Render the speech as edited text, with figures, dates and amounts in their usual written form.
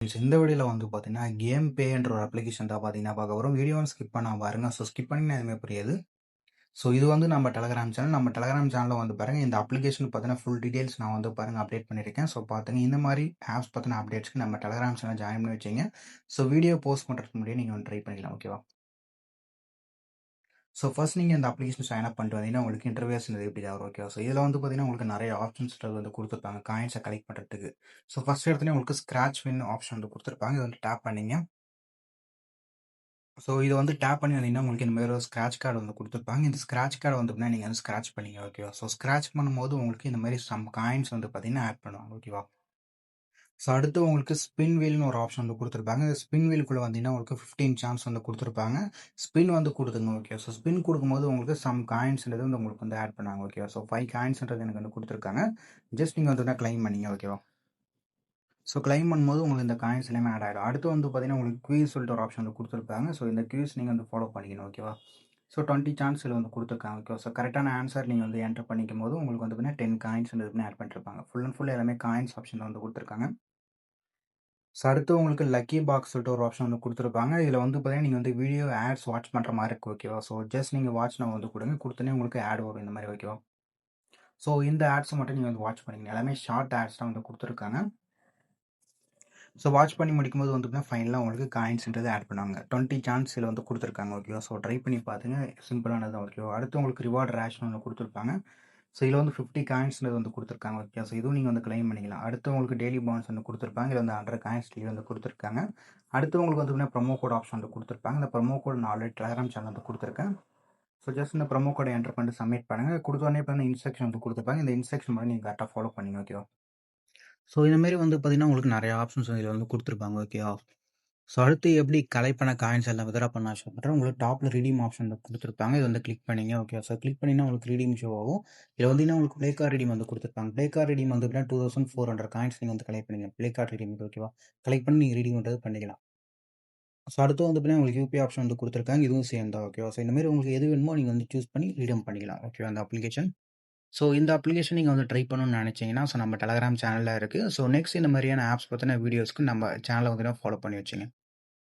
இந்த வீடியோல வந்து பார்த்தீங்கன்னா, கேம் பேன்ற ஒரு அப்ளிகேஷன் தான் பார்த்தீங்கன்னா பார்க்க போறோம். வீடியோவ ஸ்கிப் பண்ணாம பாருங்க. ஸோ ஸ்கிப் பண்ணீங்கன்னா எதுவுமே புரியாது. ஸோ இது வந்து நம்ம டெலகிராம் சேனல். நம்ம டெலகிராம் சேனல்ல வந்து பாருங்க, இந்த அப்ளிகேஷன் பார்த்தீங்கன்னா, ஃபுல் டீட்டெயில்ஸ் நான் வந்து பாருங்க அப்டேட் பண்ணியிருக்கேன். ஸோ பார்த்துங்க. இந்த மாரி ஆப்ஸ் பத்தின அப்டேட்ஸ்க்கு நம்ம டெலகிராம் சேனல் ஜாயின் பண்ணி வச்சுக்கங்க. ஸோ வீடியோ போஸ்ட் பண்றதுக்கு முன்னாடியே நீங்க வந்து ட்ரை பண்ணிக்கலாம். ஓகேவா? ஸோ ஃபர்ஸ்ட் நீங்க இந்த அப்ளிகேஷன் சைன் அப் பண்ணிட்டு வந்தீங்கன்னா, உங்களுக்கு இன்டர்ஃபேஸ் இந்த இப்படி தான் வரும். ஓகேவா? ஸோ இதில வந்து பார்த்தீங்கன்னா, உங்களுக்கு நெறைய ஆப்ஷன்ஸ் வந்து குடுத்துருப்பாங்க. காயின்ஸ கலெக்ட் பண்றதுக்கு. ஸோ ஃபர்ஸ்ட் எடுத்தோனே உங்களுக்கு ஸ்க்ராட்ச் வின் ஆப்ஷன் வந்து குடுத்துருப்பாங்க. இத வந்து டேப் பண்ணீங்க. ஸோ இத வந்து டேப் பண்ணி வந்தீங்கன்னா, உங்களுக்கு இந்த மாரி ஒரு ஸ்க்ராட்ச் கார்டு வந்து குடுத்துருப்பாங்க. இந்த ஸ்க்ராட்ச் கார்ட வந்து பார்த்தீங்கன்னா, நீங்க வந்து ஸ்க்ராட்ச் பண்ணீங்க. ஓகேவா? ஸோ ஸ்க்ராட்ச் பண்ணும்போது உங்களுக்கு இந்த மாரி சம் காயின்ஸ் வந்து பார்த்தீங்கன்னா, ஆட் பண்ணுவாங்க. ஓகேவா? ஸோ அடுத்து உங்களுக்கு ஸ்பின் வீல்னு ஒரு ஆப்ஷன் வந்து குடுத்துருப்பாங்க. இந்த ஸ்பின் வீல்குள்ள வந்தீங்கன்னா, உங்களுக்கு 15 சான்ஸ் வந்து குடுத்துருப்பாங்க. ஸ்பின் வந்து குடுத்துங்க. ஓகே. ஸோ ஸ்பின் குடுக்கும்போது உங்களுக்கு சம் காயின்ஸ்ன்றது வந்து உங்களுக்கு வந்து ஆட் பண்ணாங்க. ஓகேவா? ஸோ 5 காயின்ஸ்ன்றது எனக்கு வந்து குடுத்துருக்காங்க. ஜஸ்ட் நீங்க வந்து கிளைம் பண்ணீங்க. ஓகேவா? ஸோ கிளைம் பண்ணும்போது உங்களுக்கு இந்த காயின்ஸ் எல்லாமே ஆட் ஆயிடும். அடுத்து வந்து பார்த்தீங்கன்னா, உங்களுக்கு குயிஸ் சொல்லிட்டு ஒரு ஆப்ஷன் வந்து குடுத்துருப்பாங்க. ஸோ இந்த குயிஸ் நீங்க வந்து ஃபாலோ பண்ணிக்கணும். ஓகேவா? ஸோ 20 சான்ஸ் இதுல வந்து குடுத்துருக்காங்க. ஓகேவா? ஸோ கரெக்ட்டான ஆன்ஸர் நீங்க வந்து என்டர் பண்ணிக்கும்போது, உங்களுக்கு வந்து பார்த்தீங்கன்னா 10 காயின்ஸ்ன்றது ஆட் பண்ணிருப்பாங்க. ஃபுல் அண்ட் ஃபுல் எல்லாமே காயின்ஸ் ஆப்ஷன் தான் வந்து குடுத்துருக்காங்க. ஸோ அடுத்து உங்களுக்கு லக்கி பாக்ஸ் சொல்லிட்டு ஒரு ஆப்ஷன் வந்து குடுத்துருப்பாங்க. இதுல வந்து பார்த்தீங்கன்னா, நீங்க வந்து வீடியோ ஆட்ஸ் வாட்ச் பண்ற மாரி இருக்கு. ஓகேவா? ஸோ ஜஸ்ட் நீங்க வாட்ச் நவ் வந்து குடுங்க. குடுத்தோனே உங்களுக்கு ஆட் வரும் இந்த மாரி. ஓகேவா? ஸோ இந்த ஆட்ஸ மட்டும் நீங்க வந்து வாட்ச் பண்ணிக்கங்க. எல்லாமே ஷார்ட் ஆட்ஸ் தான் வந்து குடுத்துருக்காங்க. ஸோ வாட்ச் பண்ணி முடிக்கும்போது வந்து பார்த்தீங்கன்னா, ஃபைனலா உங்களுக்கு காயின்ஸ்ன்றது ஆட் பண்ணுவாங்க. 20 சான்ஸ் இதுல வந்து குடுத்துருக்காங்க. ஓகேவா? ஸோ ட்ரை பண்ணி பாத்துங்க. சிம்பிளானது தான். ஓகேவா? அடுத்து உங்களுக்கு ரிவார்ட் ரேஷ்னு ஒண்ணு குடுத்துருப்பாங்க. ஸோ இதுல வந்து 50 காயின்ஸ்ன்றது வந்து குடுத்துருக்காங்க. ஓகே. ஸோ இதுவும் நீங்க வந்து கிளைம் பண்ணிக்கலாம். அடுத்து உங்களுக்கு டெய்லி போனஸ் வந்து குடுத்துருப்பாங்க. இதுல வந்து 100 காயின்ஸ் டெய்லி வந்து குடுத்துருக்காங்க. அடுத்து உங்களுக்கு வந்து பார்த்தீங்கன்னா, ப்ரோமோ கோட் ஆப்ஷன் வந்து குடுத்துருப்பாங்க. இந்த ப்ரோமோ கோட் நான் ஆல்ரெடி டெலகிராம் சேனல்ல வந்து குடுத்துருக்கேன். ஸோ ஜஸ்ட் இந்த ப்ரோமோ கோட என்டர் பண்ணிட்டு சப்மிட் பண்ணுங்க. குடுத்தோனே இப்ப இன்ஸ்ட்ரக்ஷன் வந்து குடுத்துருப்பாங்க. இந்த இன்ஸ்ட்ரக்ஷன் மட்டும் நீங்க கரெக்ட்டா ஃபாலோ பண்ணீங்க. ஓகேவா? ஸோ இந்த மாரி வந்து பார்த்தீங்கன்னா, உங்களுக்கு நெறைய ஆப்ஷன்ஸ் இதுல வந்து குடுத்துருப்பாங்க. ஓகேவா? ஸோ அடுத்து எப்படி கலெக்ட் பண்ண காயின்ஸ் எல்லாம் வித்ட்ரா பண்ண ஆசைப்படுறேன். உங்களுக்கு டாப்ல ரிடீம் ஆப்ஷன் குடுத்துருப்பாங்க. இது வந்து கிளிக் பண்ணீங்க. ஓகே. ஸோ கிளிக் பண்ணீங்கன்னா உங்களுக்கு ரிடீம் ஷோ ஆகும். இதுல வந்தீங்கன்னா உங்களுக்கு ப்ளே கார்ட் ரிடீம் வந்து குடுத்துருப்பாங்க. ப்ளே கார்ட் ரிடீம் வந்து எப்படின்னா 2400 காயின்ஸ் நீங்க வந்து கலெக்ட் பண்ணீங்க. ப்ளே கார்ட் ரிடீம் ஓகேவா? கலெக்ட் பண்ணி நீங்க ரிடீம் பண்றது பண்ணிக்கலாம். ஸோ அடுத்து வந்து பார்த்தீங்கன்னா, உங்களுக்கு யூபிஐ ஆப்ஷன் வந்து குடுத்துருக்காங்க. இதுவும் சேம் தான். ஓகேவா? ஸோ இந்த மாரி உங்களுக்கு எது வேணுமோ நீங்க வந்து சூஸ் பண்ணி ரிடீம் பண்ணிக்கலாம். ஓகேவா? அந்த அப்ளிகேஷன். ஸோ இந்த அப்ளிகேஷன் நீங்க வந்து ட்ரை பண்ணணும்னு நெனைச்சீங்கன்னா, ஸோ நம்ம டெலகிராம் சேனல்ல இருக்கு. ஸோ நெக்ஸ்ட் இந்த மாரியான ஆப்ஸ் பத்தின வீடியோஸ்க்கு நம்ம சேனல வந்து ஃபாலோ பண்ணி வச்சுங்க.